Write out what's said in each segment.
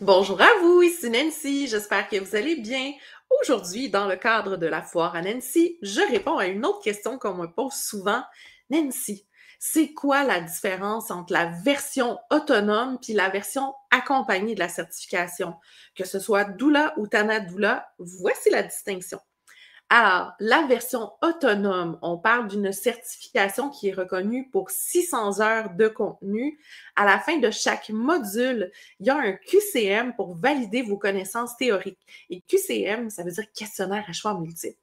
Bonjour à vous, ici Nancy, j'espère que vous allez bien. Aujourd'hui, dans le cadre de la foire à Nancy, je réponds à une autre question qu'on me pose souvent. Nancy, c'est quoi la différence entre la version autonome puis la version accompagnée de la certification? Que ce soit Doula ou Tana Doula, voici la distinction. Alors, la version autonome, on parle d'une certification qui est reconnue pour 600 heures de contenu. À la fin de chaque module, il y a un QCM pour valider vos connaissances théoriques. Et QCM, ça veut dire questionnaire à choix multiples.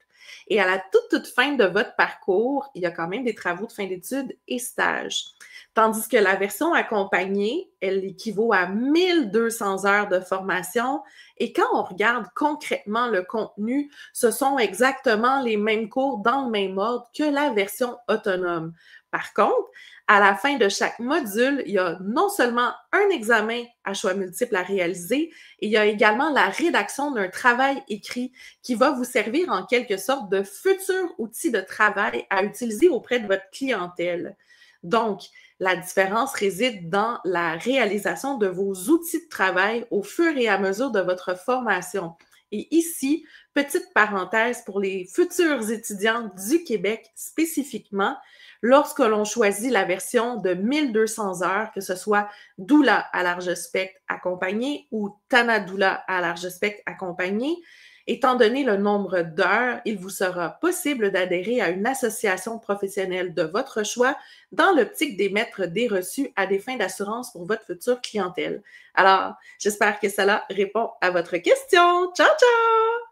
Et à la toute fin de votre parcours, il y a quand même des travaux de fin d'études et stages. Tandis que la version accompagnée, elle équivaut à 1200 heures de formation. Et quand on regarde concrètement le contenu, ce sont exactement les mêmes cours dans le même ordre que la version autonome. Par contre, à la fin de chaque module, il y a non seulement un examen à choix multiples à réaliser, il y a également la rédaction d'un travail écrit qui va vous servir en quelque sorte de futur outil de travail à utiliser auprès de votre clientèle. Donc, la différence réside dans la réalisation de vos outils de travail au fur et à mesure de votre formation. Et ici, petite parenthèse pour les futurs étudiants du Québec spécifiquement, lorsque l'on choisit la version de 1200 heures, que ce soit Doula à large spectre accompagné ou Tana Doula à large spectre accompagné, étant donné le nombre d'heures, il vous sera possible d'adhérer à une association professionnelle de votre choix dans l'optique d'émettre des reçus à des fins d'assurance pour votre future clientèle. Alors, j'espère que cela répond à votre question. Ciao, ciao!